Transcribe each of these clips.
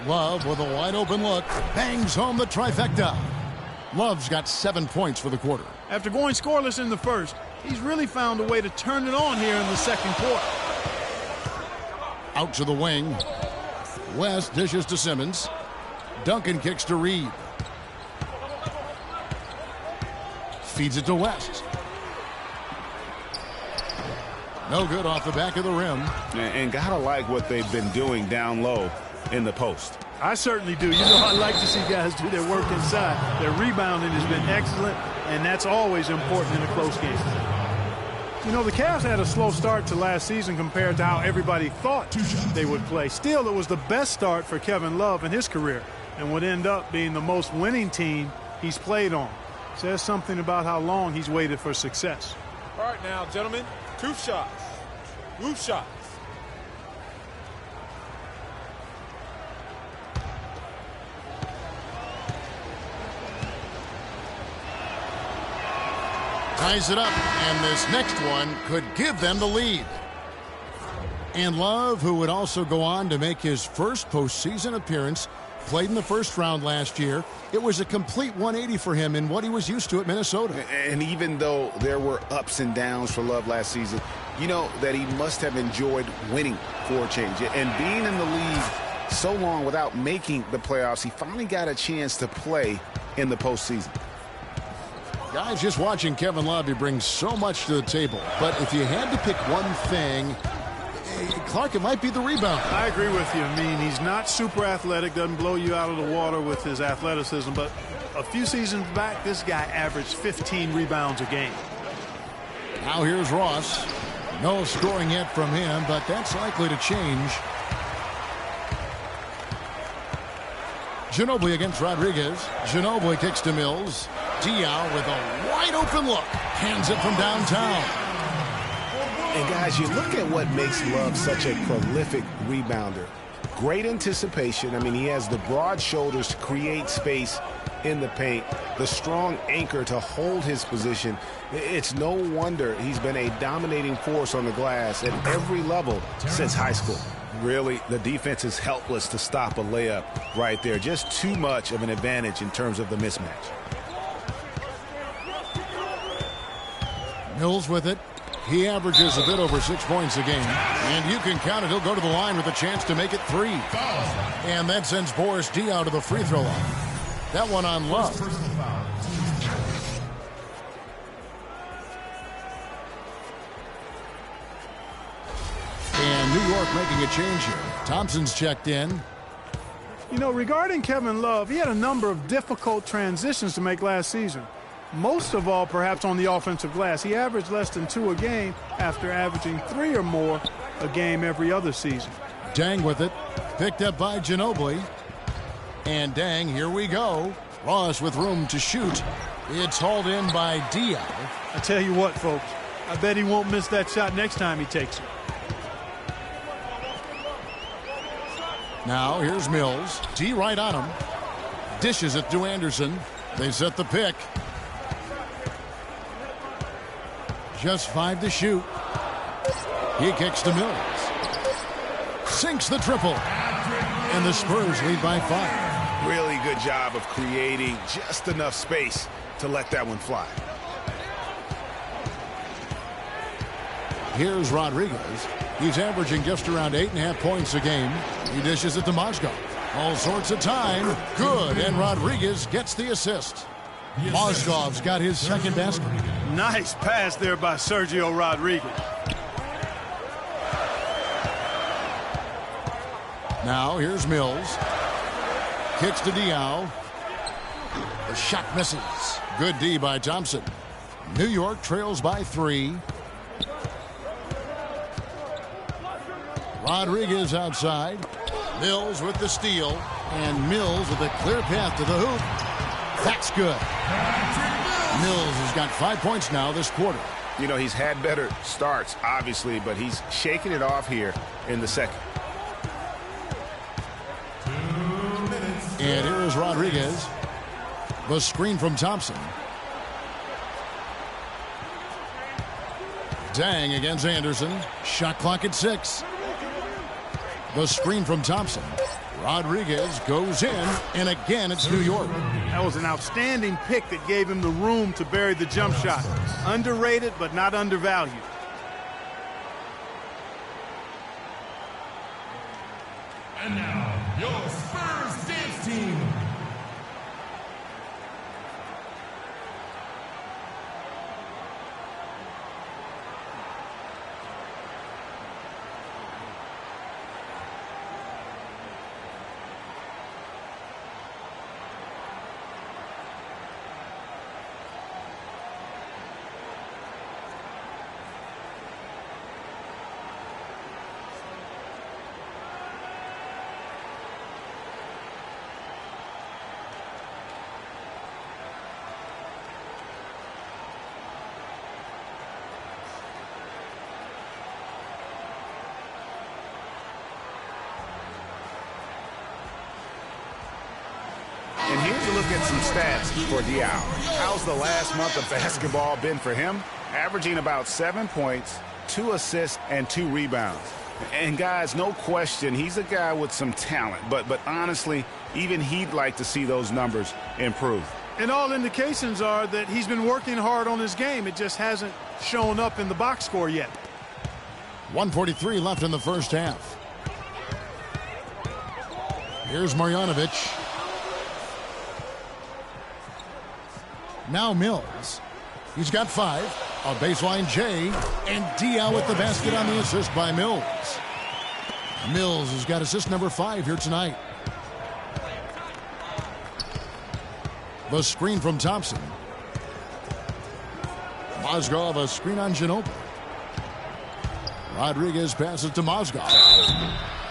Love with a wide open look. Bangs home the trifecta. Love's got 7 points for the quarter. After going scoreless in the first, he's really found a way to turn it on here in the second quarter. Out to the wing. West dishes to Simmons. Duncan kicks to Reed. Feeds it to West. No good off the back of the rim. And gotta like what they've been doing down low in the post. I certainly do. You know, I like to see guys do their work inside. Their rebounding has been excellent, and that's always important in a close game. You know, the Cavs had a slow start to last season compared to how everybody thought they would play. Still, it was the best start for Kevin Love in his career and would end up being the most winning team he's played on. Says something about how long he's waited for success. All right now, gentlemen, 2 shots. Roof shots. Ties it up, and this next one could give them the lead. And Love, who would also go on to make his first postseason appearance, played in the first round last year. It was a complete 180 for him in what he was used to at Minnesota. And even though there were ups and downs for Love last season, you know that he must have enjoyed winning for a change. And being in the league so long without making the playoffs, he finally got a chance to play in the postseason. Guys, just watching Kevin Love, he brings so much to the table. But if you had to pick one thing, Clark, it might be the rebound. I agree with you. I mean, he's not super athletic, doesn't blow you out of the water with his athleticism, but a few seasons back, this guy averaged 15 rebounds a game. Now here's Ross. No scoring yet from him, but that's likely to change. Ginobili against Rodriguez. Ginobili kicks to Mills. Diaw with a wide open look. Hands it from downtown. And guys, you look at what makes Love such a prolific rebounder. Great anticipation. I mean, he has the broad shoulders to create space in the paint, the strong anchor to hold his position. It's no wonder he's been a dominating force on the glass at every level since high school. Really, the defense is helpless to stop a layup right there. Just too much of an advantage in terms of the mismatch. Mills with it. He averages a bit over 6 points a game. And you can count it. He'll go to the line with a chance to make it 3. And that sends Boris Diaw to the free throw line. That one on Love. And New York making a change here. Thompson's checked in. You know, regarding Kevin Love, he had a number of difficult transitions to make last season. Most of all, perhaps on the offensive glass. He averaged less than 2 a game after averaging 3 or more a game every other season. Dang with it. Picked up by Ginobili. And Dang, here we go. Ross with room to shoot. It's hauled in by Diaw. I tell you what, folks, I bet he won't miss that shot next time he takes it. Now here's Mills. D right on him. Dishes it to Anderson. They set the pick. Just 5 to shoot. He kicks to Mills. Sinks the triple. And the Spurs lead by 5. Really good job of creating just enough space to let that one fly. Here's Rodriguez. He's averaging just around 8.5 points a game. He dishes it to Mozgov. All sorts of time. Good. And Rodriguez gets the assist. Mozgov's got his second basket. Nice pass there by Sergio Rodriguez. Now here's Mills. Kicks to Diaw. The shot misses. Good D by Thompson. New York trails by 3. Rodriguez outside. Mills with the steal. And Mills with a clear path to the hoop. That's good. Mills has got 5 points now this quarter. You know, he's had better starts, obviously, but he's shaking it off here in the second. And here is Rodriguez. The screen from Thompson. Dang against Anderson. Shot clock at 6. The screen from Thompson. Rodriguez goes in, and again it's New York. That was an outstanding pick that gave him the room to bury the jump shot. Underrated, but not undervalued. And now, your Spurs dance team. And here's a look at some stats for Diaw. How's the last month of basketball been for him? Averaging about 7 points, 2 assists, and 2 rebounds. And guys, no question, he's a guy with some talent. But honestly, even he'd like to see those numbers improve. And all indications are that he's been working hard on his game. It just hasn't shown up in the box score yet. 1:43 left in the first half. Here's Marjanovic. Now Mills. He's got 5. A baseline J. And Diaw with the basket on the assist by Mills. Mills has got assist number 5 here tonight. The screen from Thompson. Mozgov, a screen on Ginobili. Rodriguez passes to Mozgov.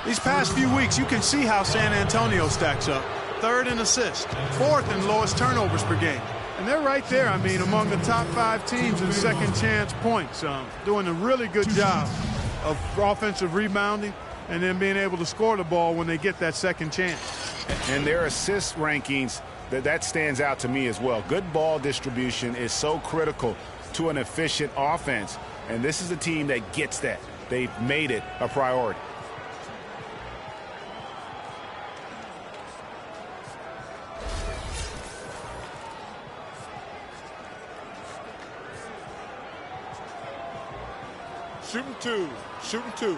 These past few weeks, you can see how San Antonio stacks up. 3rd in assists, 4th in lowest turnovers per game. And they're right there, I mean, among the top 5 teams in second chance points. Doing a really good job of offensive rebounding and then being able to score the ball when they get that second chance. And their assist rankings, that stands out to me as well. Good ball distribution is so critical to an efficient offense. And this is a team that gets that. They've made it a priority. Shooting 2. Shooting 2.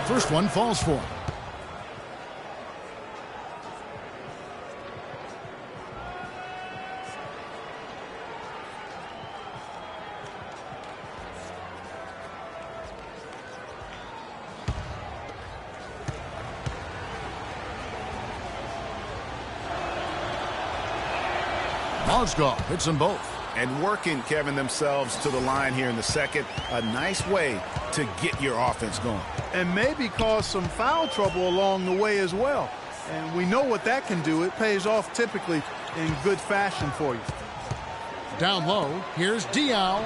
First one falls for him. Mozgov hits them both. And working, Kevin, themselves to the line here in the second. A nice way to get your offense going. And maybe cause some foul trouble along the way as well. And we know what that can do. It pays off typically in good fashion for you. Down low, here's Diaw.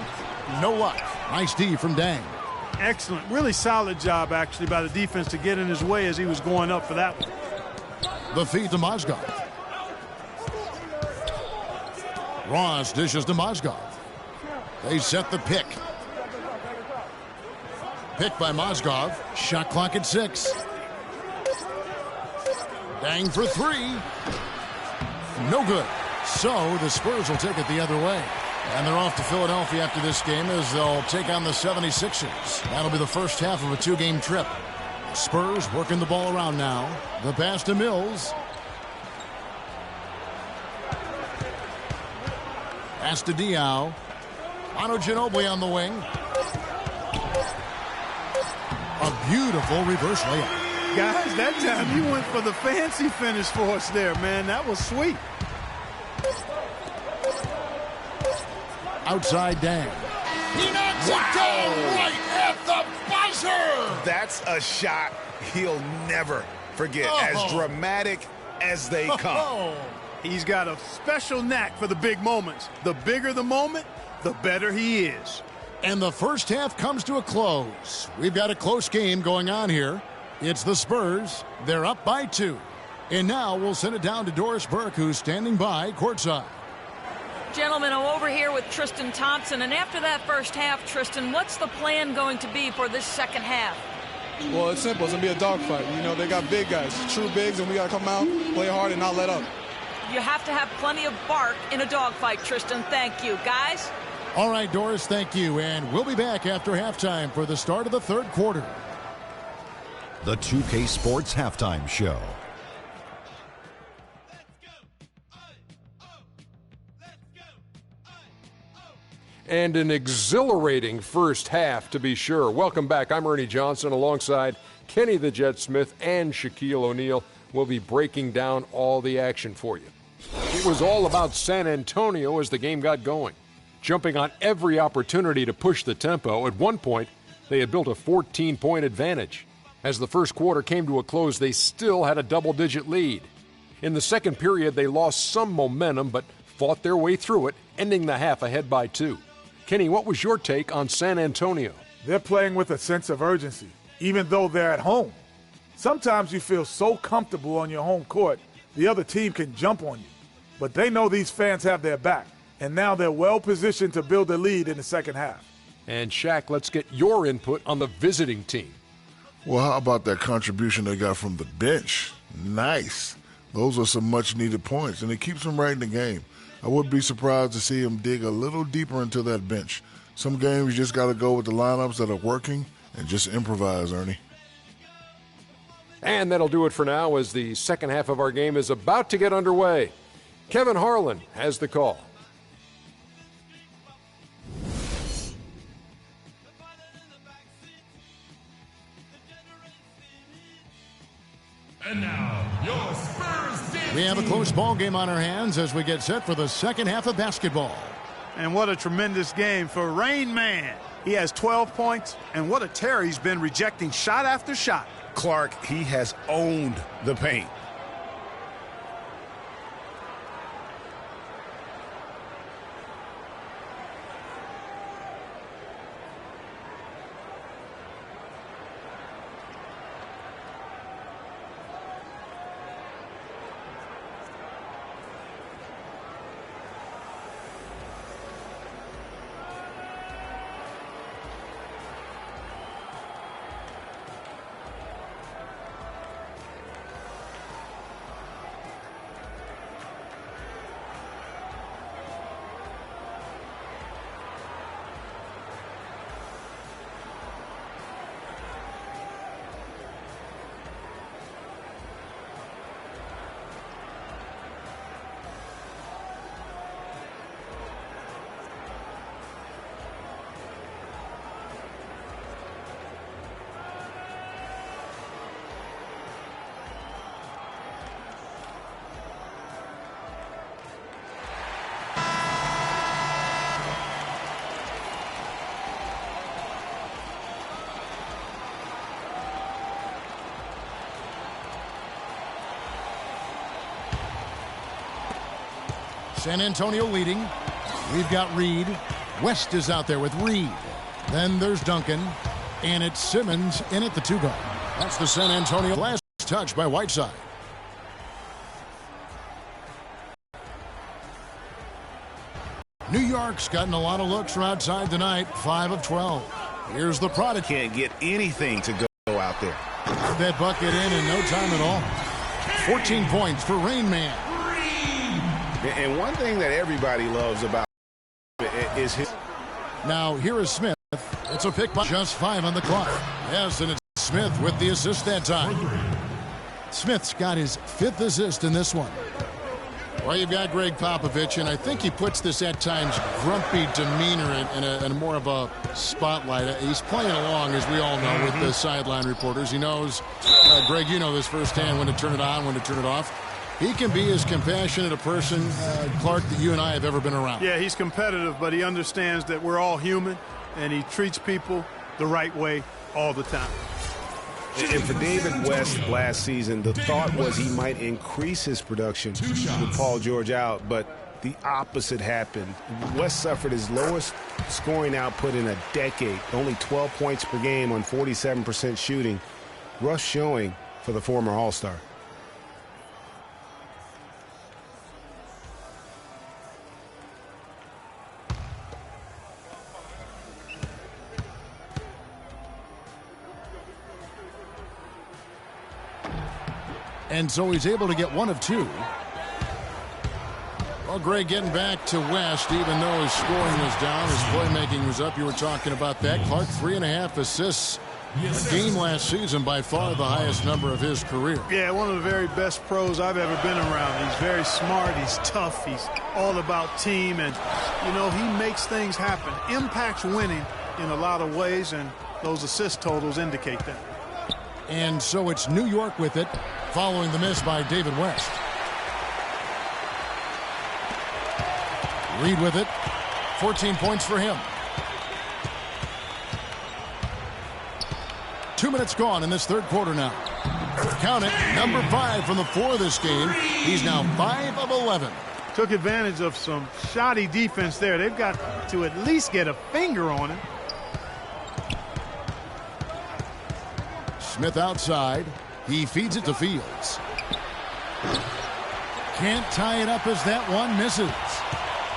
No luck. Nice D from Dang. Excellent. Really solid job, actually, by the defense to get in his way as he was going up for that one. The feed to Mozgov. Ross dishes to Mozgov. They set the pick. Pick by Mozgov. Shot clock at 6. Dang for 3. No good. So the Spurs will take it the other way. And they're off to Philadelphia after this game as they'll take on the 76ers. That'll be the first half of a 2-game trip. Spurs working the ball around now. The pass to Mills. Pass to Diaw. Ginobili on the wing. A beautiful reverse layup. Guys, that time you went for the fancy finish for us there, man. That was sweet. Outside Dang. He knocks it down right at the buzzer. That's a shot he'll never forget. As dramatic as they come. He's got a special knack for the big moments. The bigger the moment, the better he is. And the first half comes to a close. We've got a close game going on here. It's the Spurs. They're up by 2. And now we'll send it down to Doris Burke, who's standing by courtside. Gentlemen, I'm over here with Tristan Thompson, and after that first half, Tristan, what's the plan going to be for this second half? Well, it's simple. It's going to be a dogfight. You know, they got big guys, true bigs, and we got to come out, play hard, and not let up. You have to have plenty of bark in a dogfight, Tristan. Thank you. Guys? All right, Doris, thank you. And we'll be back after halftime for the start of the third quarter. The 2K Sports Halftime Show. And an exhilarating first half, to be sure. Welcome back. I'm Ernie Johnson alongside Kenny the Jet Smith and Shaquille O'Neal. We'll be breaking down all the action for you. It was all about San Antonio as the game got going, jumping on every opportunity to push the tempo. At one point, they had built a 14-point advantage. As the first quarter came to a close, they still had a double-digit lead. In the second period, they lost some momentum but fought their way through it, ending the half ahead by 2. Kenny, what was your take on San Antonio? They're playing with a sense of urgency, even though they're at home. Sometimes you feel so comfortable on your home court, the other team can jump on you. But they know these fans have their back, and now they're well-positioned to build a lead in the second half. And Shaq, let's get your input on the visiting team. Well, how about that contribution they got from the bench? Nice. Those are some much-needed points, and it keeps them right in the game. I wouldn't be surprised to see him dig a little deeper into that bench. Some games you just got to go with the lineups that are working and just improvise, Ernie. And that'll do it for now as the second half of our game is about to get underway. Kevin Harlan has the call. And now, your Spurs debut. We have a close ball game on our hands as we get set for the second half of basketball. And what a tremendous game for Rain Man. He has 12 points, and what a tear he's been rejecting shot after shot. Clark, he has owned the paint. San Antonio leading. We've got Reed. West is out there with Reed. Then there's Duncan. And it's Simmons in at the 2 guard. That's the San Antonio last touch by Whiteside. New York's gotten a lot of looks from outside tonight. 5 of 12. Here's the product. Can't get anything to go out there. That bucket in no time at all. 14 points for Rain Man. And one thing that everybody loves about is his. Now here is Smith. It's a pick by just 5 on the clock. Yes, and it's Smith with the assist that time. Smith's got his 5th assist in this one. Well, you've got Greg Popovich, and I think he puts this at times grumpy demeanor in a more of a spotlight. He's playing along, as we all know, with the sideline reporters. He knows, Greg, you know this firsthand, when to turn it on, when to turn it off. He can be as compassionate a person, Clark, that you and I have ever been around. Yeah, he's competitive, but he understands that we're all human, and he treats people the right way all the time. And for David West last season, the thought was he might increase his production with Paul George out, but the opposite happened. West suffered his lowest scoring output in a decade, only 12 points per game on 47% shooting. Rough showing for the former All-Star. And so he's able to get one of two. Well, Greg, getting back to West, even though his scoring was down, his playmaking was up. You were talking about that. Clark, 3.5 assists a game last season, by far the highest number of his career. Yeah, one of the very best pros I've ever been around. He's very smart. He's tough. He's all about team. And, you know, he makes things happen. Impacts winning in a lot of ways, and those assist totals indicate that. And so it's New York with it, following the miss by David West. Reed with it. 14 points for him. 2 minutes gone in this third quarter now. Count it, number 5 from the floor this game. He's now 5 of 11. Took advantage of some shoddy defense there. They've got to at least get a finger on him. Smith outside. He feeds it to Fields. Can't tie it up as that one misses.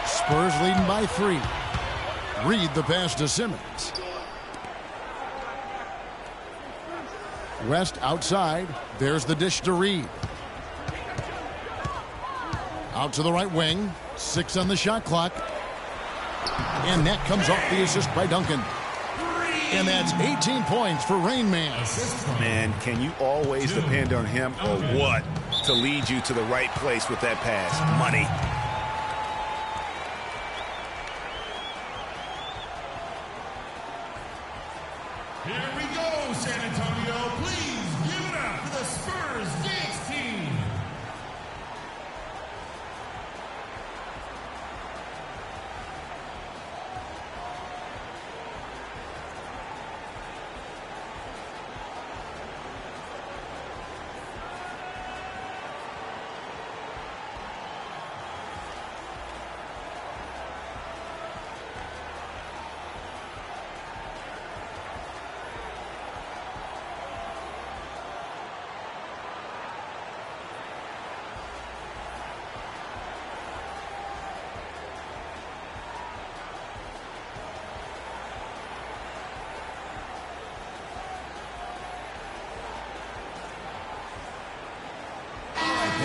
Spurs leading by 3. Reed the pass to Simmons. West outside. There's the dish to Reed. Out to the right wing. 6 on the shot clock. And that comes off the assist by Duncan. And that's 18 points for Rain Man. Man, can you always depend on him or what to lead you to the right place with that pass? Money. Here we go, San Antonio. Please give it up for the Spurs dance team.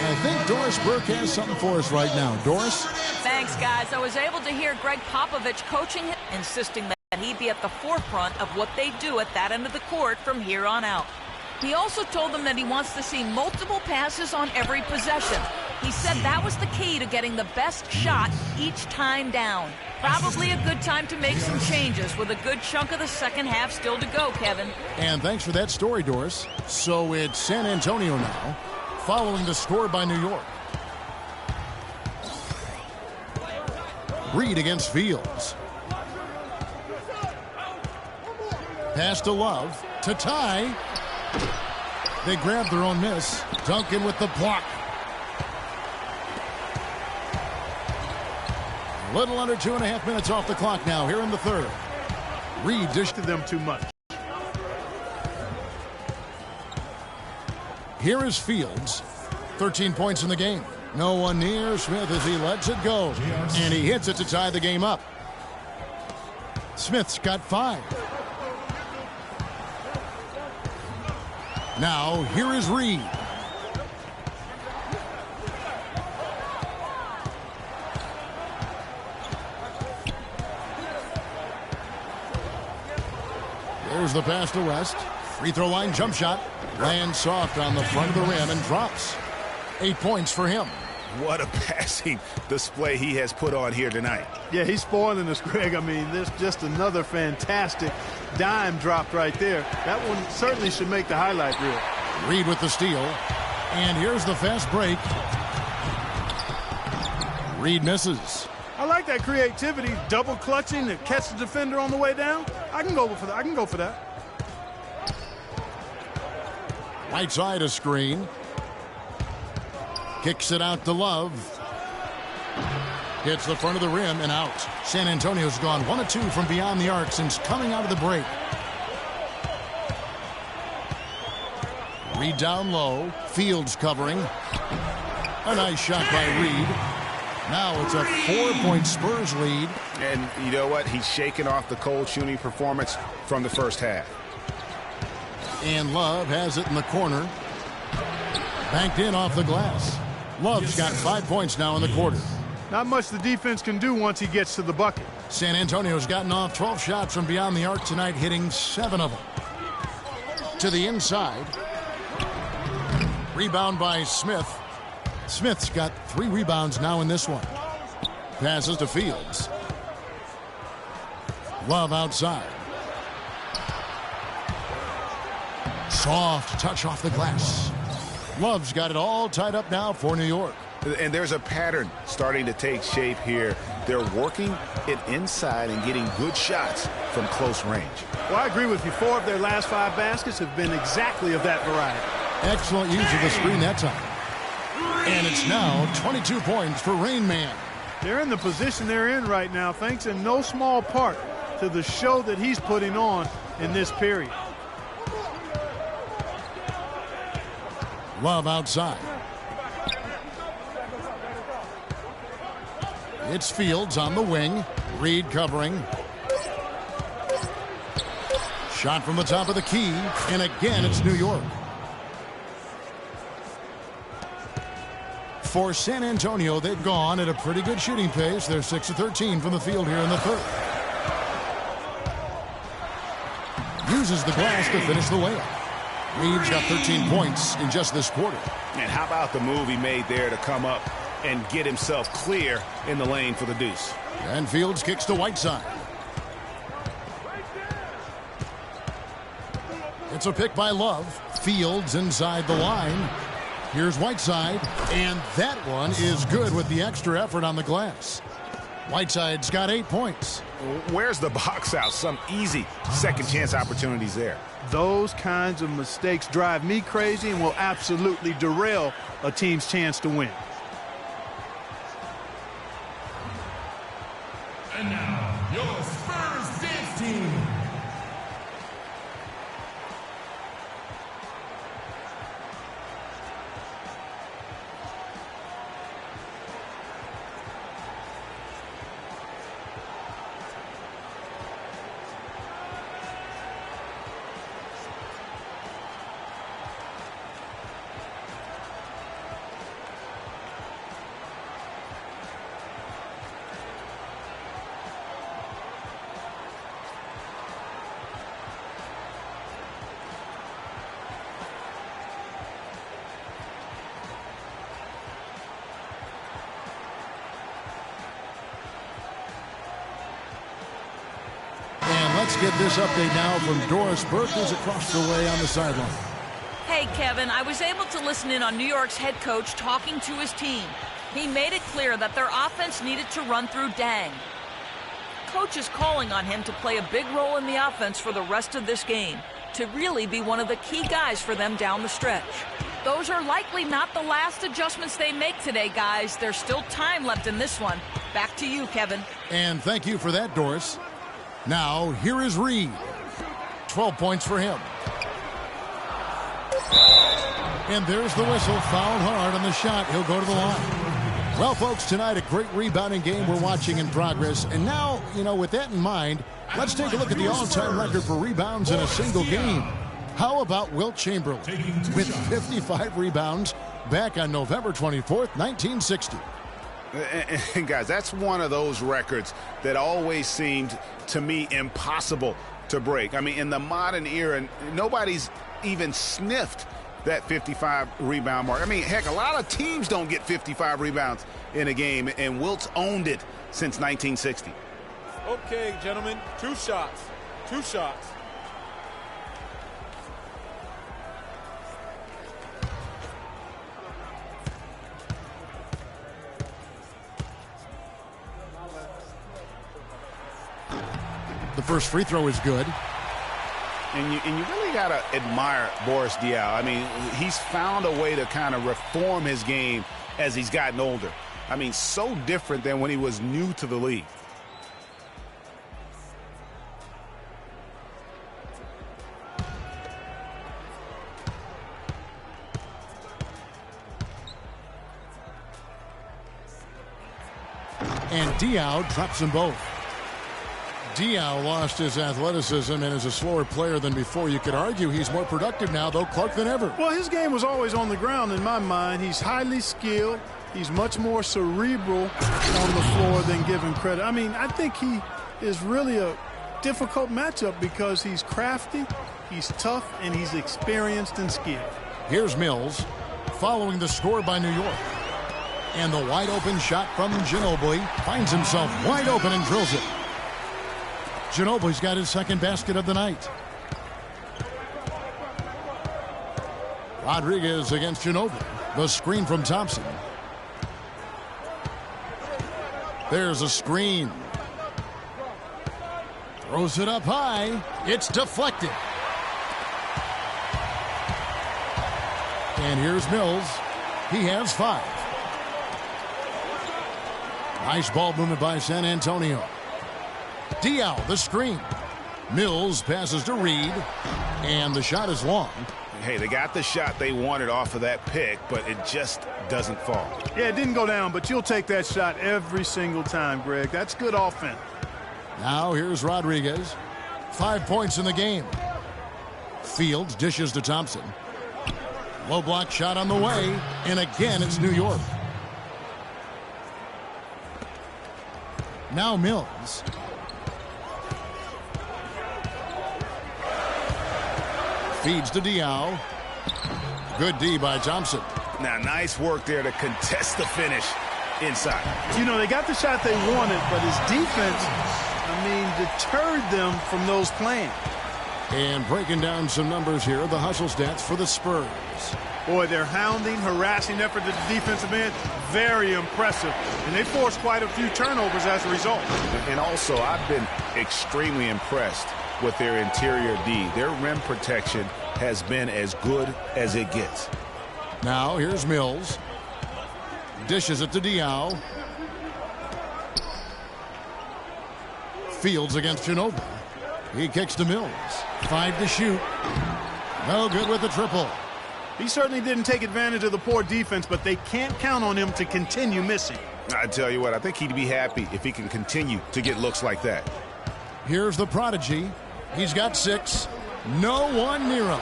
I think Doris Burke has something for us right now. Doris? Thanks, guys. I was able to hear Greg Popovich coaching him, insisting that he be at the forefront of what they do at that end of the court from here on out. He also told them that he wants to see multiple passes on every possession. He said that was the key to getting the best shot each time down. Probably a good time to make some changes with a good chunk of the second half still to go, Kevin. And thanks for that story, Doris. So it's San Antonio now, following the score by New York. Reed against Fields. Pass to Love, to tie. They grab their own miss. Duncan with the block. A little under 2.5 minutes off the clock now here in the third. Reed dished to them too much. Here is Fields. 13 points in the game. No one near Smith as he lets it go. And he hits it to tie the game up. Smith's got 5. Now, here is Reed. There's the pass to West. Free throw line jump shot. Lands soft on the front of the rim and drops. 8 points for him. What a passing display he has put on here tonight. Yeah, he's spoiling us, Greg. I mean, there's just another fantastic dime dropped right there. That one certainly should make the highlight reel. Reed with the steal. And here's the fast break. Reed misses. I like that creativity, double clutching to catch the defender on the way down. I can go for that. Right side a screen. Kicks it out to Love. Hits the front of the rim and out. San Antonio's gone 1 of 2 from beyond the arc since coming out of the break. Reed down low. Fields covering. A nice shot by Reed. Now it's a 4-point Spurs lead. And you know what? He's shaking off the cold shooting performance from the first half. And Love has it in the corner. Banked in off the glass. Love's got 5 points now in the quarter. Not much the defense can do once he gets to the bucket. San Antonio's gotten off 12 shots from beyond the arc tonight, hitting 7 of them. To the inside. Rebound by Smith. Smith's got 3 rebounds now in this one. Passes to Fields. Love outside. Soft touch off the glass. Love's got it all tied up now for New York. And there's a pattern starting to take shape here. They're working it inside and getting good shots from close range. Well, I agree with you. 4 of their last 5 baskets have been exactly of that variety. Excellent use of the screen that time. And it's now 22 points for Rain Man. They're in the position they're in right now, thanks in no small part to the show that he's putting on in this period. Love outside. It's Fields on the wing. Reed covering. Shot from the top of the key. And again, it's New York. For San Antonio, they've gone at a pretty good shooting pace. They're 6 of 13 from the field here in the third. Uses the glass to finish the layup. Reed's got 13 points in just this quarter. And how about the move he made there to come up and get himself clear in the lane for the deuce. And Fields kicks to Whiteside. It's a pick by Love. Fields inside the line. Here's Whiteside, and that one is good with the extra effort on the glass. Whiteside's got 8 points. Where's the box out? Some easy second chance opportunities there. Those kinds of mistakes drive me crazy and will absolutely derail a team's chance to win. And now, your Spurs dance team. Let's get this update now from Doris Burke, who's across the way on the sideline. Hey, Kevin, I was able to listen in on New York's head coach talking to his team. He made it clear that their offense needed to run through Dang. Coach is calling on him to play a big role in the offense for the rest of this game, to really be one of the key guys for them down the stretch. Those are likely not the last adjustments they make today, guys. There's still time left in this one. Back to you, Kevin. And thank you for that, Doris. Now, here is Reed. 12 points for him. And there's the whistle. Fouled hard on the shot. He'll go to the line. Well, folks, tonight a great rebounding game we're watching in progress. And now, with that in mind, let's take a look at the all-time record for rebounds in a single game. How about Wilt Chamberlain with 55 rebounds back on November 24th, 1960. And guys, that's one of those records that always seemed to me impossible to break. I mean, in the modern era, nobody's even sniffed that 55 rebound mark. I mean, heck, a lot of teams don't get 55 rebounds in a game, and Wilt's owned it since 1960. Okay, gentlemen, 2 shots. 2 shots. The first free throw is good. And you really got to admire Boris Diaw. I mean, he's found a way to kind of reform his game as he's gotten older. I mean, so different than when he was new to the league. And Diaw drops them both. Diaw lost his athleticism and is a slower player than before. You could argue he's more productive now, though, Clark, than ever. Well, his game was always on the ground in my mind. He's highly skilled. He's much more cerebral on the floor than given credit. I mean, I think he is really a difficult matchup because he's crafty, he's tough, and he's experienced and skilled. Here's Mills following the score by New York. And the wide open shot from Ginobili finds himself wide open and drills it. Ginobili's got his second basket of the night. Rodriguez against Ginobili. The screen from Thompson. There's a screen. Throws it up high. It's deflected. And here's Mills. He has 5. Nice ball movement by San Antonio. Diaw, the screen. Mills passes to Reed. And the shot is long. Hey, they got the shot they wanted off of that pick, but it just doesn't fall. Yeah, it didn't go down, but you'll take that shot every single time, Greg. That's good offense. Now here's Rodriguez. 5 points in the game. Fields dishes to Thompson. Low block shot on the way. And again, it's New York. Now Mills. Feeds to Diaw. Good D by Thompson. Now, nice work there to contest the finish inside. You know, they got the shot they wanted, but his defense, deterred them from those plans. And breaking down some numbers here, the hustle stats for the Spurs. Boy, their hounding, harassing effort to the defensive end, very impressive. And they forced quite a few turnovers as a result. And also, I've been extremely impressed with their interior D. Their rim protection has been as good as it gets. Now here's Mills. Dishes it to Diaw. Fields against Ginobili. He kicks to Mills. 5 to shoot. No good with the triple. He certainly didn't take advantage of the poor defense, but they can't count on him to continue missing. I tell you what, I think he'd be happy if he can continue to get looks like that. Here's the prodigy. He's got 6. No one near him.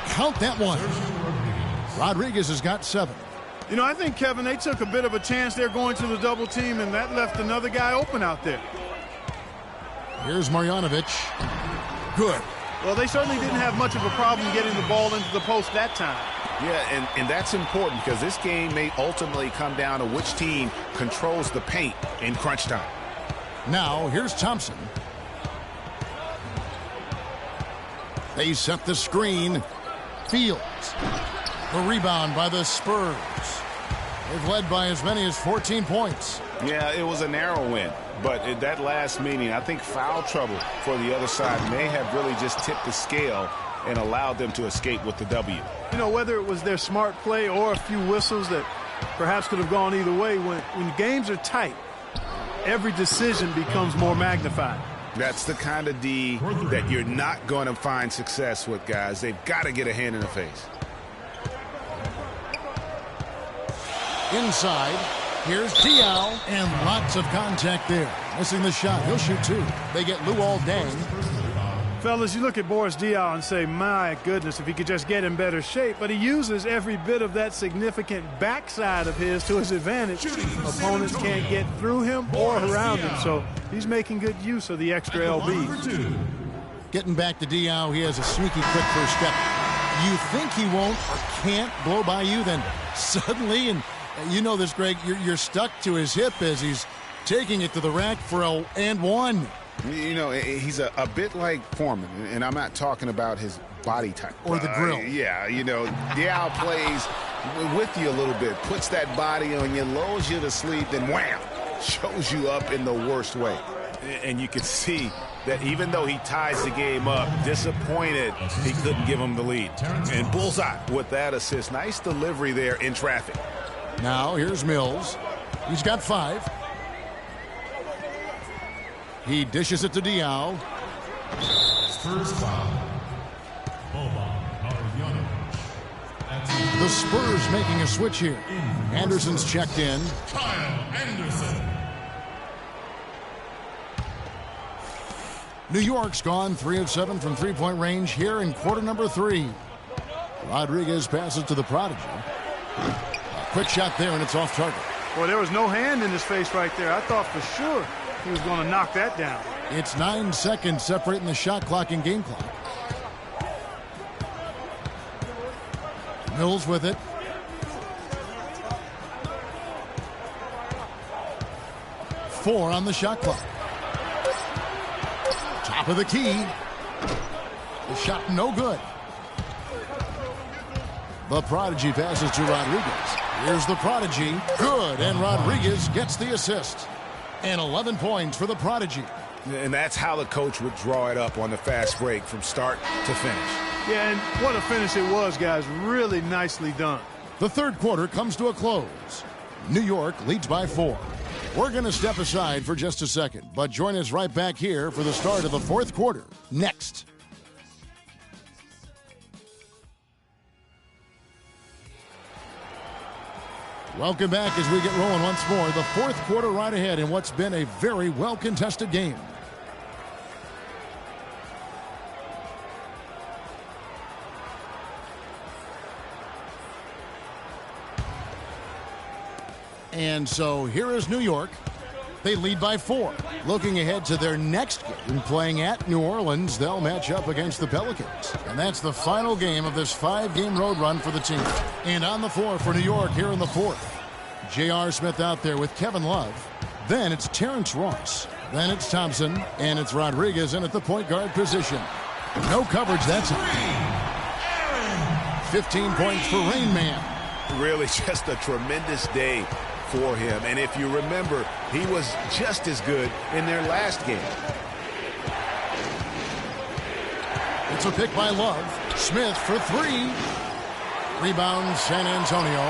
Count that one. Rodriguez has got 7. You know, I think, Kevin, they took a bit of a chance there going to the double team, and that left another guy open out there. Here's Marjanovic. Good. Well, they certainly didn't have much of a problem getting the ball into the post that time. Yeah, and that's important because this game may ultimately come down to which team controls the paint in crunch time. Now, here's Thompson. They set the screen. Fields. The rebound by the Spurs. They've led by as many as 14 points. Yeah, it was a narrow win. But at that last meeting, I think foul trouble for the other side may have really just tipped the scale and allowed them to escape with the W. You know, whether it was their smart play or a few whistles that perhaps could have gone either way, when games are tight, every decision becomes more magnified. That's the kind of D that you're not going to find success with, guys. They've got to get a hand in the face. Inside, here's Diaw, and lots of contact there. Missing the shot. He'll shoot 2. They get Luol Deng. Fellas, you look at Boris Diaw and say, my goodness, if he could just get in better shape. But he uses every bit of that significant backside of his to his advantage. Opponents can't get through him or around him, so he's making good use of the extra LB. Getting back to Diaw, he has a sneaky quick first step. You think he won't or can't blow by you, then suddenly, and you know this, Greg, you're stuck to his hip as he's taking it to the rack for a and one. You know, he's a bit like Foreman, and I'm not talking about his body type. Or the grill. Yeah, you know, Diaw plays with you a little bit, puts that body on you, lulls you to sleep, then wham, shows you up in the worst way. And you can see that even though he ties the game up, disappointed he couldn't give him the lead. And bullseye with that assist. Nice delivery there in traffic. Now here's Mills. He's got 5. He dishes it to Diaw. Spurs foul. The Spurs making a switch here. Anderson's checked in. Kyle Anderson. New York's gone 3 of 7 from three-point range here in quarter number 3. Rodriguez passes to the prodigy. A quick shot there, and it's off target. Well, there was no hand in his face right there. I thought for sure he was going to knock that down. It's 9 seconds separating the shot clock and game clock. Mills with it. Four on the shot clock. Top of the key. The shot no good. The prodigy passes to Rodriguez. Here's the prodigy. Good, and Rodriguez gets the assist. And 11 points for the prodigy. And that's how the coach would draw it up on the fast break from start to finish. Yeah, and what a finish it was, guys. Really nicely done. The third quarter comes to a close. New York leads by 4. We're going to step aside for just a second, but join us right back here for the start of the fourth quarter next. Welcome back as we get rolling once more. The fourth quarter right ahead in what's been a very well-contested game. And so here is New York. They lead by 4. Looking ahead to their next game, playing at New Orleans, they'll match up against the Pelicans. And that's the final game of this 5-game road run for the team. And on the floor for New York here in the fourth. J.R. Smith out there with Kevin Love. Then it's Terrence Ross. Then it's Thompson. And it's Rodriguez in at the point guard position. No coverage, that's it. 15 points for Rain Man. Really just a tremendous day for him. And if you remember, he was just as good in their last game. It's a pick by Love. Smith for 3. Rebound San Antonio.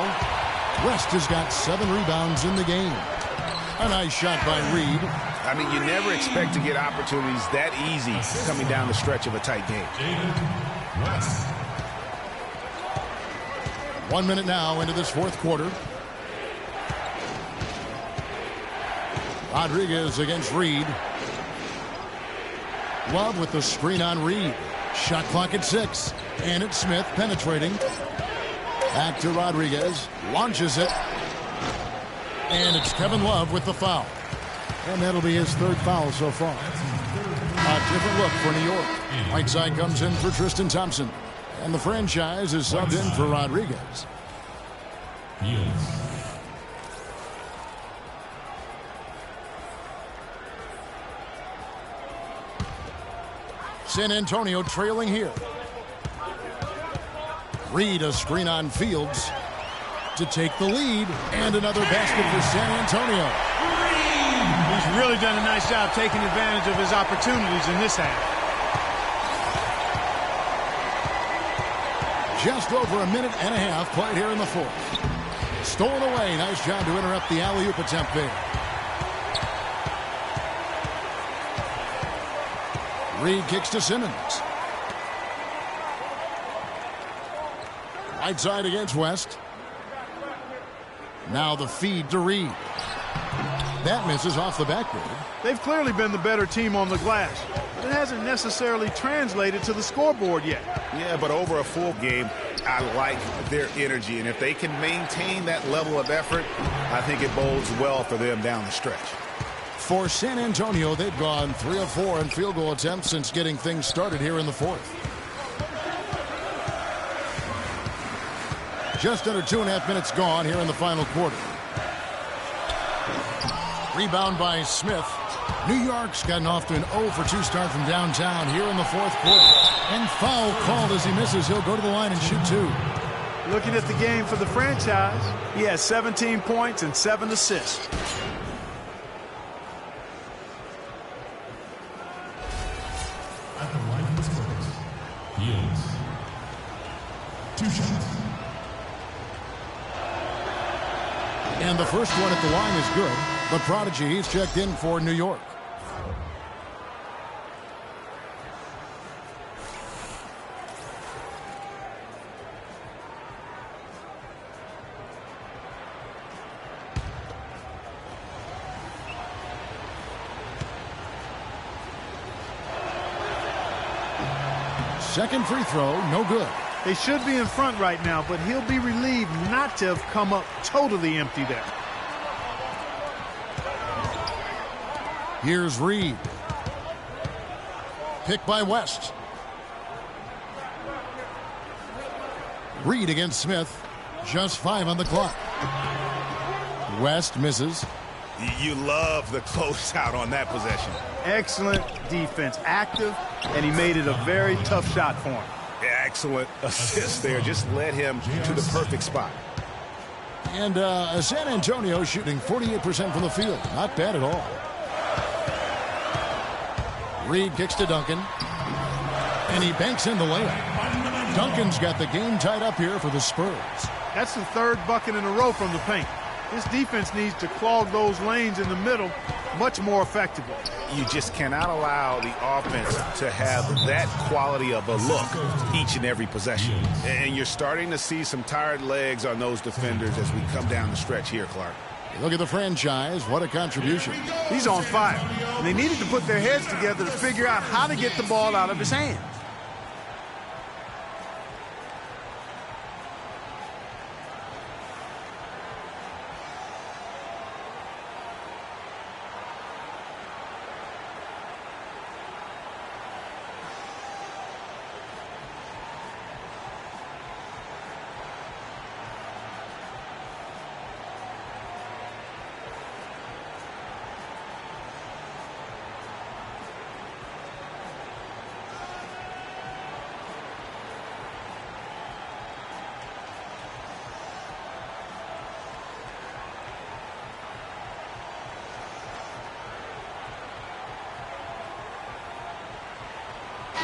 West has got 7 rebounds in the game. A nice shot by Reed. I mean, you never expect to get opportunities that easy coming down the stretch of a tight game. West. 1 minute now into this fourth quarter. Rodriguez against Reed. Love with the screen on Reed. Shot clock at 6. And it's Smith penetrating. Back to Rodriguez. Launches it. And it's Kevin Love with the foul. And that'll be his third foul so far. A different look for New York. Whiteside comes in for Tristan Thompson. And the franchise is subbed in for Rodriguez. Yes. San Antonio trailing here. Reed a screen on Fields to take the lead. And another basket for San Antonio. He's really done a nice job taking advantage of his opportunities in this half. Just over a minute and a half played here in the fourth. Stolen away. Nice job to interrupt the alley-oop attempt there. Reed kicks to Simmons. Right side against West. Now the feed to Reed. That misses off the backboard. They've clearly been the better team on the glass, but it hasn't necessarily translated to the scoreboard yet. Yeah, but over a full game, I like their energy. And if they can maintain that level of effort, I think it bodes well for them down the stretch. For San Antonio, they've gone 3 of 4 in field goal attempts since getting things started here in the fourth. Just under 2.5 minutes gone here in the final quarter. Rebound by Smith. New York's gotten off to an 0 for 2 start from downtown here in the fourth quarter. And foul called as he misses. He'll go to the line and shoot 2. Looking at the game for the franchise, he has 17 points and 7 assists. At the line of scrimmage, he is 2 shots. And the first one at the line is good. The prodigy, he's checked in for New York. second free throw, no good. They should be in front right now, but he'll be relieved not to have come up totally empty there. Here's Reed. Pick by West. Reed against Smith. Just 5 on the clock. West misses. You love the closeout on that possession. Excellent defense. Active, and he made it a very tough shot for him. Excellent assist there. Just led him to the perfect spot. And San Antonio shooting 48% from the field. Not bad at all. Reed kicks to Duncan. And he banks in the layup. Duncan's got the game tied up here for the Spurs. That's the third bucket in a row from the paint. This defense needs to clog those lanes in the middle much more effectively. You just cannot allow the offense to have that quality of a look each and every possession. And you're starting to see some tired legs on those defenders as we come down the stretch here, Clark. Look at the franchise. What a contribution. He's on fire. And they needed to put their heads together to figure out how to get the ball out of his hands.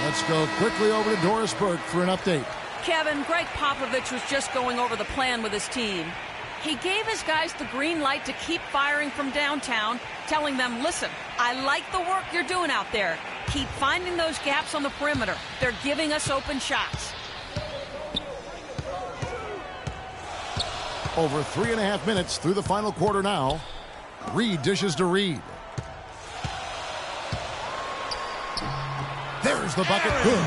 Let's go quickly over to Doris Burke for an update. Kevin, Greg Popovich was just going over the plan with his team. He gave his guys the green light to keep firing from downtown, telling them, listen, I like the work you're doing out there. Keep finding those gaps on the perimeter. They're giving us open shots. Over 3.5 minutes through the final quarter now. Reed dishes to Reed. There's the bucket. Good.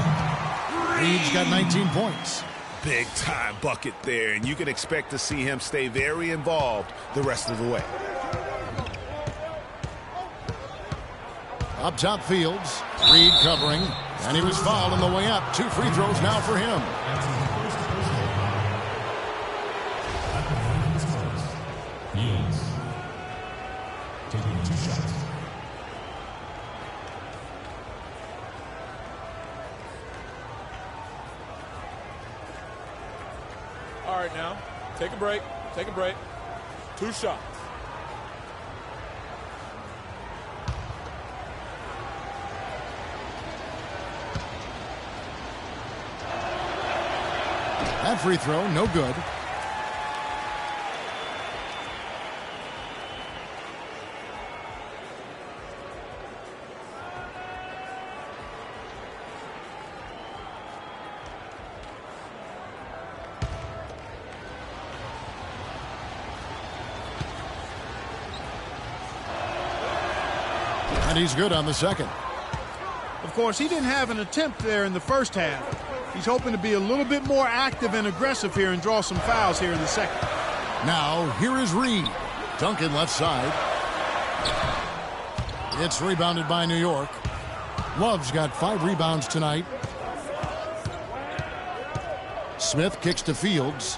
Reed's got 19 points. Big time bucket there, and you can expect to see him stay very involved the rest of the way. Up top, Fields. Reed covering, and he was fouled on the way up. 2 free throws now for him. Fields taking 2 shots. All right, now, take a break. Take a break. 2 shots. That free throw, no good. And he's good on the second. Of course, he didn't have an attempt there in the first half. He's hoping to be a little bit more active and aggressive here and draw some fouls here in the second. Now, here is Reed. Duncan left side. It's rebounded by New York. Love's got 5 rebounds tonight. Smith kicks to Fields.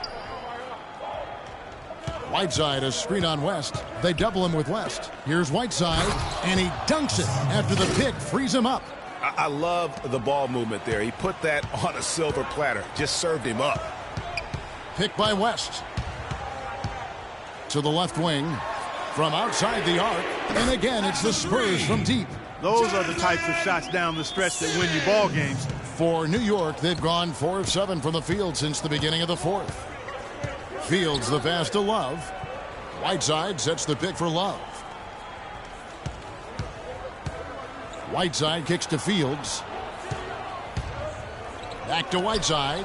Whiteside, a screen on West. They double him with West. Here's Whiteside, and he dunks it after the pick frees him up. I love the ball movement there. He put that on a silver platter. Just served him up. Pick by West. To the left wing. From outside the arc. And again, it's the Spurs from deep. Those are the types of shots down the stretch that win you ball games. For New York, they've gone 4 of 7 from the field since the beginning of the fourth. Fields the pass to Love. Whiteside sets the pick for Love. Whiteside kicks to Fields. Back to Whiteside.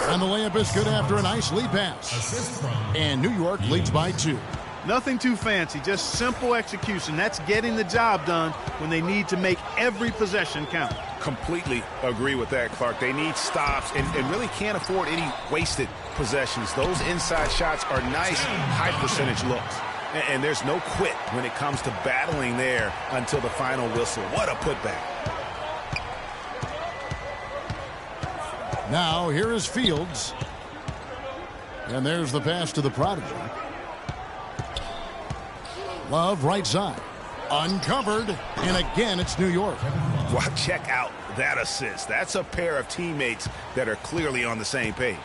And the layup is good after a nice lead pass. And New York leads by 2. Nothing too fancy, just simple execution. That's getting the job done when they need to make every possession count. Completely agree with that, Clark. They need stops and really can't afford any wasted possessions. Those inside shots are nice, high-percentage looks. And there's no quit when it comes to battling there until the final whistle. What a putback. Now, here is Fields. And there's the pass to the prodigy. Love, right side. Uncovered. And again, it's New York. Well, check out that assist. That's a pair of teammates that are clearly on the same page.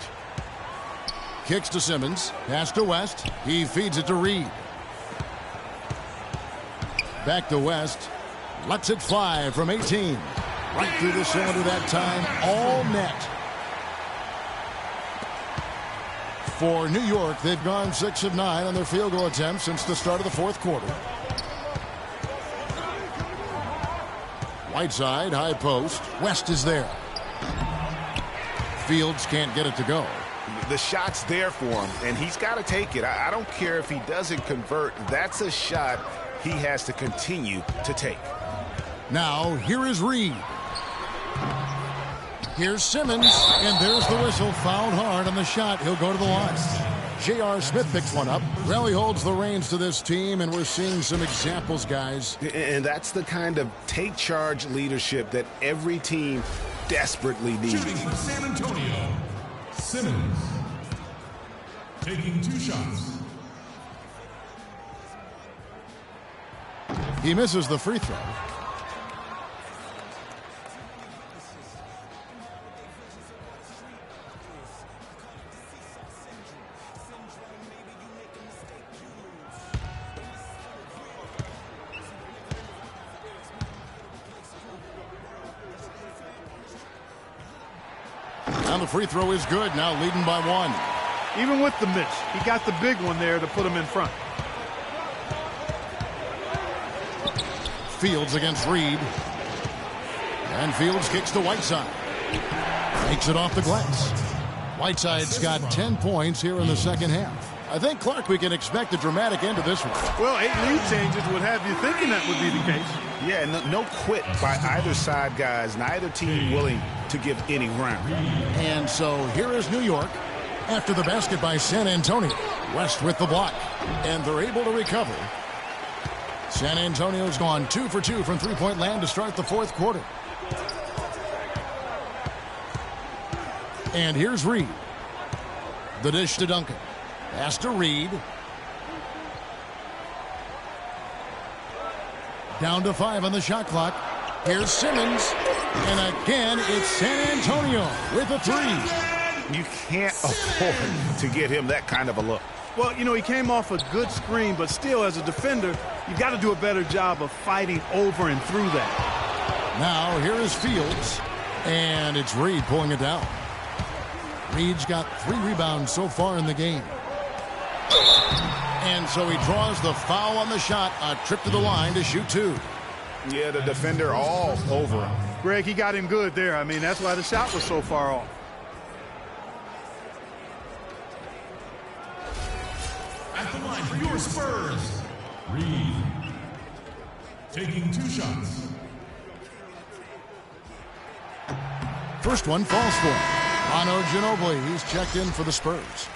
Kicks to Simmons. Pass to West. He feeds it to Reed. Back to West. Lets it fly from 18. Right through the cylinder that time. All net. For New York, they've gone 6 of 9 on their field goal attempts since the start of the fourth quarter. Whiteside, high post. West is there. Fields can't get it to go. The shot's there for him, and he's got to take it. I don't care if he doesn't convert. That's a shot he has to continue to take. Now, here is Reed. Here's Simmons, and there's the whistle. Fouled hard on the shot. He'll go to the line. J.R. Smith picks one up. Well, he holds the reins to this team, and we're seeing some examples, guys. And that's the kind of take-charge leadership that every team desperately needs. Shooting for San Antonio, Simmons. Taking 2 shots. He misses the free throw. And the free throw is good, now leading by 1. Even with the miss, he got the big one there to put him in front. Fields against Reed. And Fields kicks to Whiteside. Takes it off the glass. Whiteside's got 10 points here in the second half. I think, Clark, we can expect a dramatic end to this one. Well, 8 lead changes would have you thinking that would be the case. Yeah, no quit by either side, guys. Neither team willing to give any ground. And so here is New York after the basket by San Antonio. West with the block. And they're able to recover. San Antonio's gone 2 for 2 from three-point land to start the fourth quarter. And here's Reed. The dish to Duncan. Pass to Reed. Down to 5 on the shot clock. Here's Simmons. And again, it's San Antonio with a 3. You can't afford to get him that kind of a look. Well, you know, he came off a good screen, but still, as a defender, you got to do a better job of fighting over and through that. Now, here is Fields. And it's Reed pulling it down. Reed's got 3 rebounds so far in the game. And so he draws the foul on the shot. A trip to the line to shoot 2. Yeah, the defender all over him. Greg, he got him good there. I mean, that's why the shot was so far off. At the line for your Spurs, Reed. Taking 2 shots. First one falls for him. Manu Ginobili, he's checked in for the Spurs.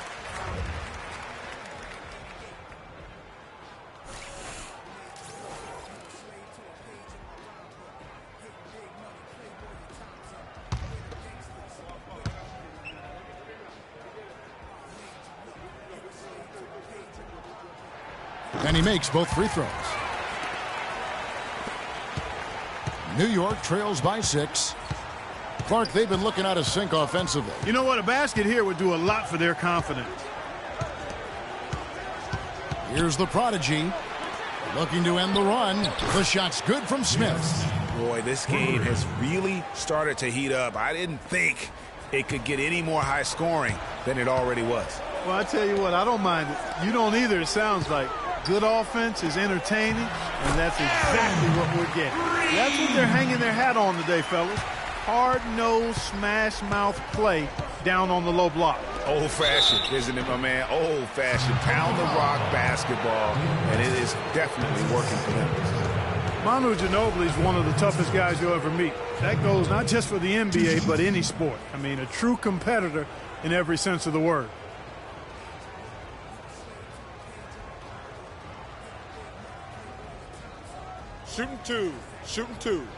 And he makes both free throws. New York trails by 6. Clark, they've been looking out of sync offensively. You know what? A basket here would do a lot for their confidence. Here's the prodigy. Looking to end the run. The shot's good from Smith. Boy, this game has really started to heat up. I didn't think it could get any more high scoring than it already was. Well, I tell you what, I don't mind it. You don't either, it sounds like. Good offense is entertaining, and that's exactly what we're getting. That's what they're hanging their hat on today, fellas. Hard-nosed, smash-mouth play down on the low block. Old-fashioned, isn't it, my man? Old-fashioned, pound-the-rock basketball, and it is definitely working for them. Manu Ginobili is one of the toughest guys you'll ever meet. That goes not just for the NBA, but any sport. I mean, a true competitor in every sense of the word. Shooting two. Shooting two.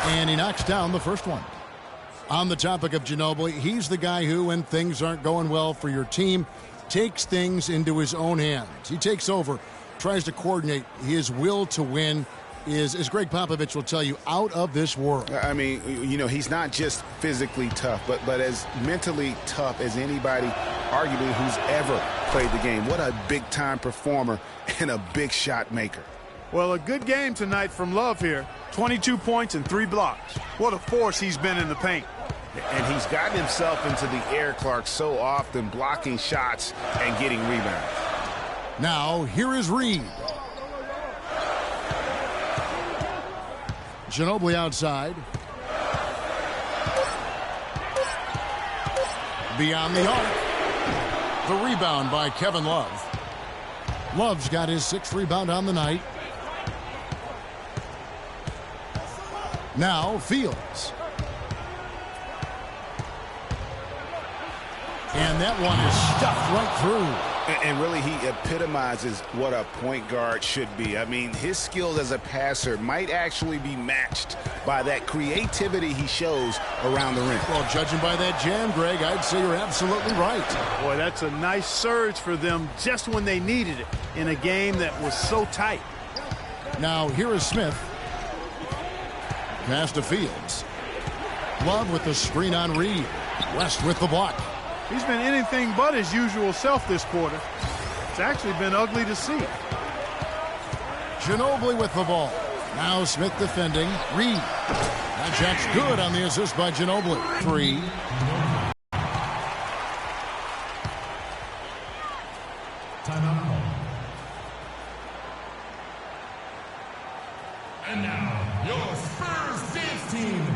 And he knocks down the first one. On the topic of Ginobili, he's the guy who, when things aren't going well for your team, takes things into his own hands. He takes over, tries to coordinate. His will to win is, as Greg Popovich will tell you, out of this world. I mean, you know, he's not just physically tough, but as mentally tough as anybody, arguably, who's ever played the game. What a big-time performer and a big shot maker. Well, a good game tonight from Love here. 22 points and 3 blocks. What a force he's been in the paint. And he's gotten himself into the air, Clark, so often, blocking shots and getting rebounds. Now, here is Reed. Ginobili outside. Beyond the arc. The rebound by Kevin Love. Love's got his 6th rebound on the night. Now, Fields. And that one is stuffed right through. And really, he epitomizes what a point guard should be. I mean, his skills as a passer might actually be matched by that creativity he shows around the rim. Well, judging by that jam, Greg, I'd say you're absolutely right. Boy, that's a nice surge for them just when they needed it in a game that was so tight. Now, here is Smith. Pass to Fields. Love with the screen on Reed. West with the block. He's been anything but his usual self this quarter. It's actually been ugly to see. Ginobili with the ball. Now Smith defending. Reed. That shot's good on the assist by Ginobili. 3. Timeout call. And now, your Spurs dance team.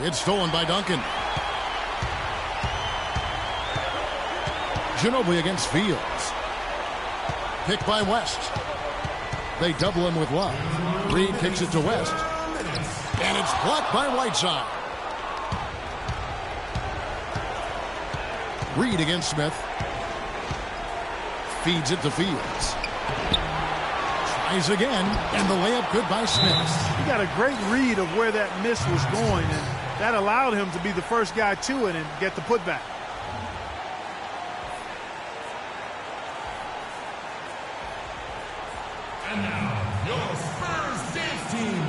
It's stolen by Duncan. Ginobili against Fields. Picked by West. They double him with Love. Reed kicks it to West. And it's blocked by Whiteside. Reed against Smith. Feeds it to Fields. Tries again, and the layup good by Smith. He got a great read of where that miss was going, and that allowed him to be the first guy to it and get the putback. And now, your Spurs dance team.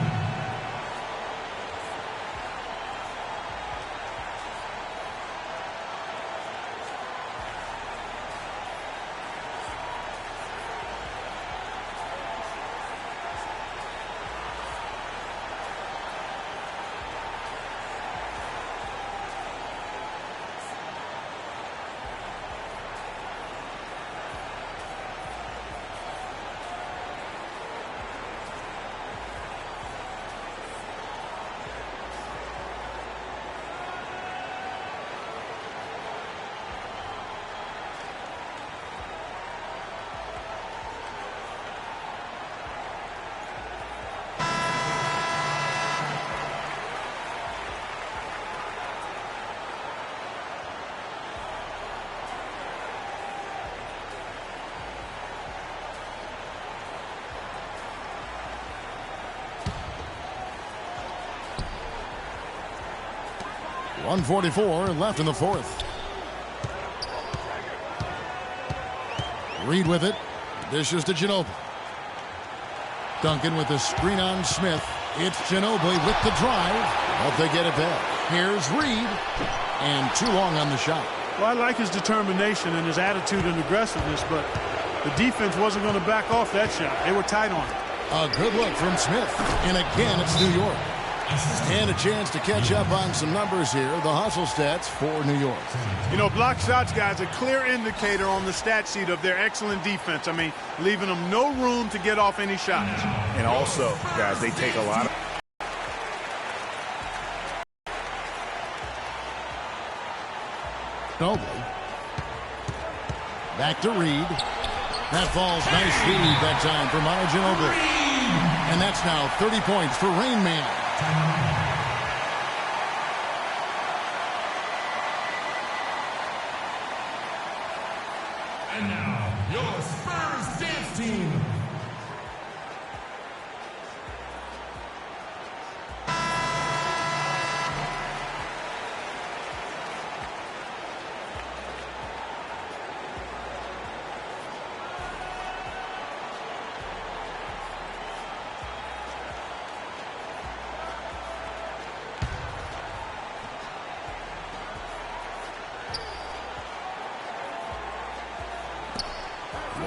1:44 left in the fourth. Reed with it. Dishes to Ginobili. Duncan with the screen on Smith. It's Ginobili with the drive. But they get it back. Here's Reed. And too long on the shot. Well, I like his determination and his attitude and aggressiveness, but the defense wasn't going to back off that shot. They were tight on it. A good look from Smith. And again, it's New York. And a chance to catch up on some numbers here. The hustle stats for New York. You know, block shots, guys, a clear indicator on the stat sheet of their excellent defense. I mean, leaving them no room to get off any shots. And also, guys, they take a lot of... Ginobili. Back to Reed. That falls. Nice feed that time for Manu Ginobili. And that's now 30 points for Rain Man. And now, your Spurs dance team.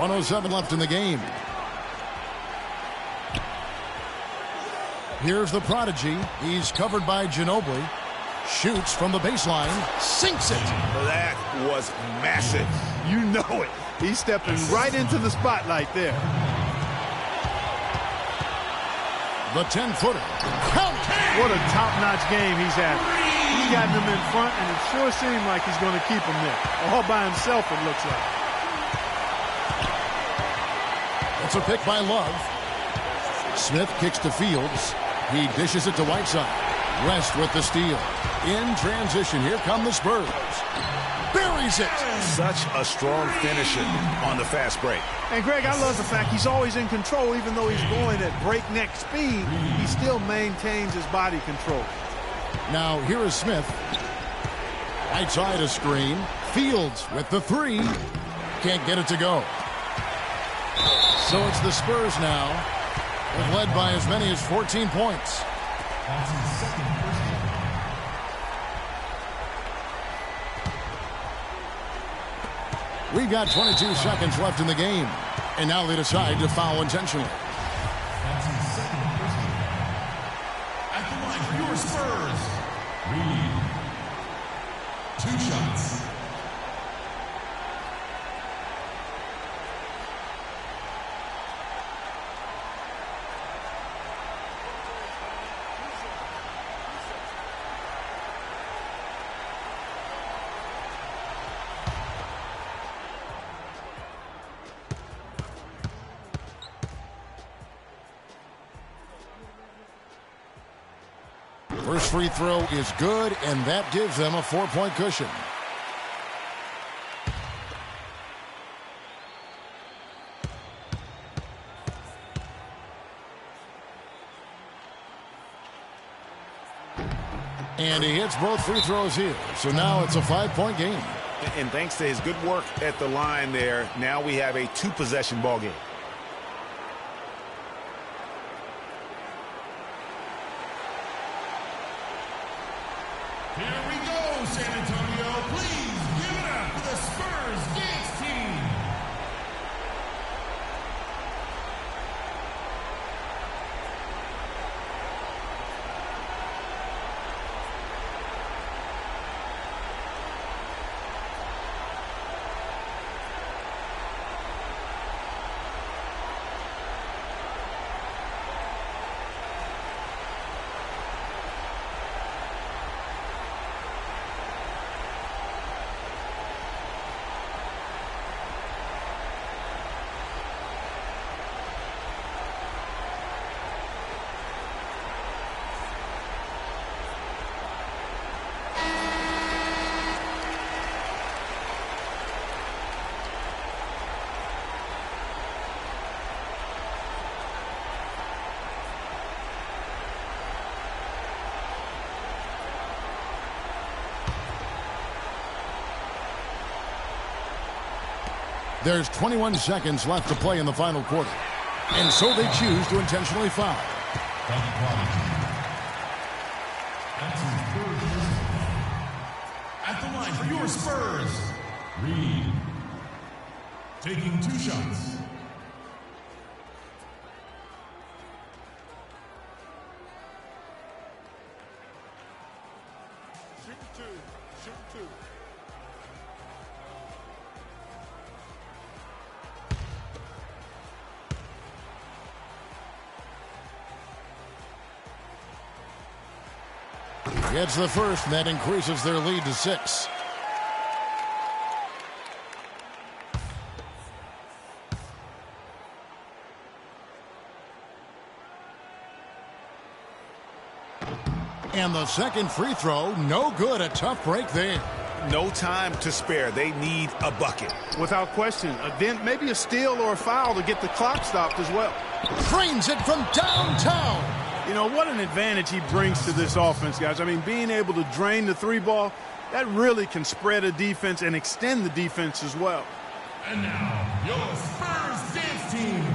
.107 left in the game. Here's the prodigy. He's covered by Ginobili. Shoots from the baseline. Sinks it. That was massive. You know it. He's stepping right into the spotlight there. The 10-footer. Count. What a top-notch game he's having. He's gotten him in front, and it sure seemed like he's going to keep him there. All by himself, it looks like. It's a pick by Love. Smith kicks to Fields. He dishes it to Whiteside. West with the steal. In transition, here come the Spurs. Buries it. Such a strong finisher on the fast break. And, Greg, I love the fact he's always in control. Even though he's going at breakneck speed, he still maintains his body control. Now, here is Smith. Whiteside a screen. Fields with the three. Can't get it to go. So it's the Spurs now. They've led by as many as 14 points. We've got 22 seconds left in the game. And now they decide to foul intentionally. At the line for your Spurs, Reed. 2 shots. First free throw is good, and that gives them a 4-point cushion. And he hits both free throws here. So now it's a 5-point game. And thanks to his good work at the line there, now we have a 2-possession ball game. Here we go, San Antonio. Please give it up for the Spurs dance team. There's 21 seconds left to play in the final quarter. And so they choose to intentionally foul. At the line for your Spurs, Reed. Taking 2 shots. Shoot two. Gets the first, and that increases their lead to 6. And the second free throw, no good. A tough break there. No time to spare. They need a bucket. Without question. Then maybe a steal or a foul to get the clock stopped as well. Drains it from downtown. You know, what an advantage he brings to this offense, guys. I mean, being able to drain the 3 ball, that really can spread a defense and extend the defense as well. And now, your Spurs dance team.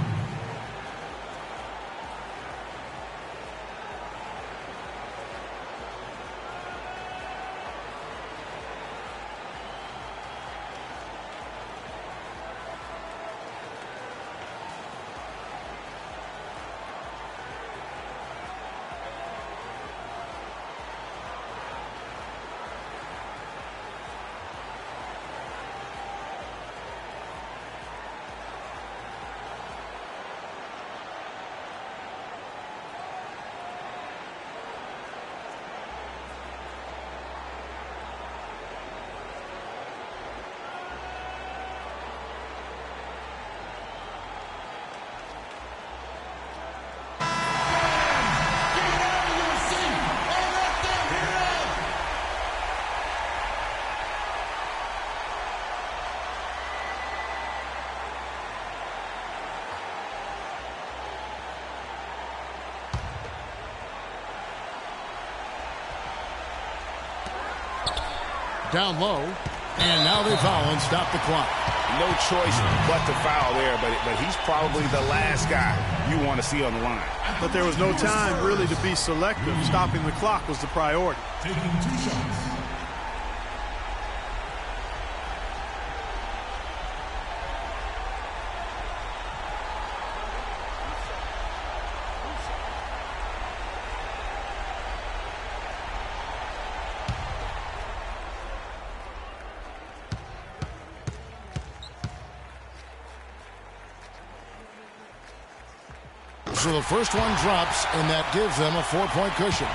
Down low, and now they foul and stop the clock. No choice but to foul there, but he's probably the last guy you want to see on the line. But there was no time really to be selective. Stopping the clock was the priority. Taking 2 shots. So the first one drops, and that gives them a 4-point cushion.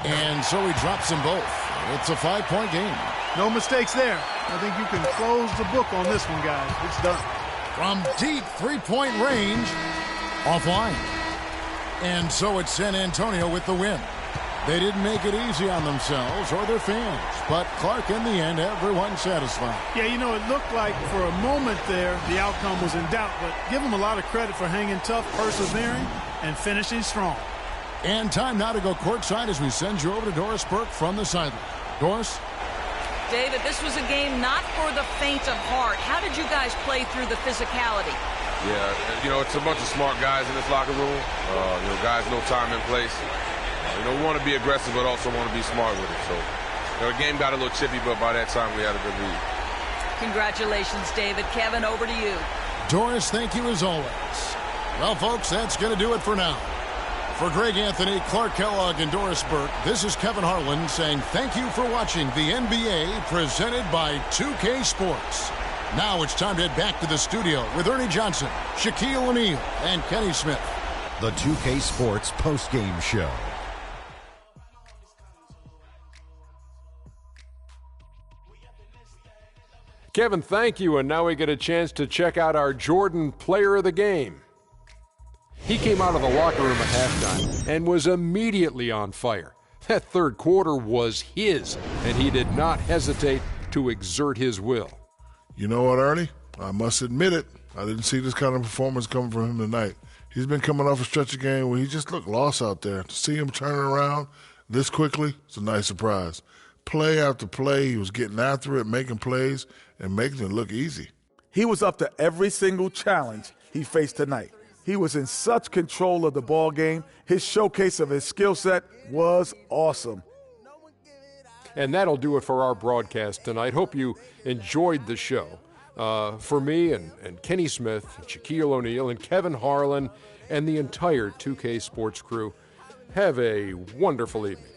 And so he drops them both. It's a 5-point game. No mistakes there. I think you can close the book on this one, guys. It's done. From deep 3-point range, offline. And so it's San Antonio with the win. They didn't make it easy on themselves or their fans, but Clark, in the end, everyone satisfied. Yeah, you know, it looked like for a moment there the outcome was in doubt, but give them a lot of credit for hanging tough, persevering, and finishing strong. And time now to go courtside as we send you over to Doris Burke from the sideline. Doris? David, this was a game not for the faint of heart. How did you guys play through the physicality? Yeah, you know, it's a bunch of smart guys in this locker room. You know, guys know time and place. You know, we want to be aggressive, but also want to be smart with it. So, you know, the game got a little chippy, but by that time we had a good lead. Congratulations, David. Kevin, over to you. Doris, thank you as always. Well, folks, that's going to do it for now. For Greg Anthony, Clark Kellogg, and Doris Burke, this is Kevin Harlan saying thank you for watching the NBA presented by 2K Sports. Now it's time to head back to the studio with Ernie Johnson, Shaquille O'Neal, and Kenny Smith. The 2K Sports postgame show. Kevin, thank you, and now we get a chance to check out our Jordan Player of the Game. He came out of the locker room at halftime and was immediately on fire. That third quarter was his, and he did not hesitate to exert his will. You know what, Ernie? I must admit it. I didn't see this kind of performance coming from him tonight. He's been coming off a stretch of game where he just looked lost out there. To see him turn around this quickly, it's a nice surprise. Play after play, he was getting after it, making plays, and making it look easy. He was up to every single challenge he faced tonight. He was in such control of the ball game. His showcase of his skill set was awesome. And that'll do it for our broadcast tonight. Hope you enjoyed the show. For me and Kenny Smith, Shaquille O'Neal, and Kevin Harlan, and the entire 2K Sports crew, have a wonderful evening.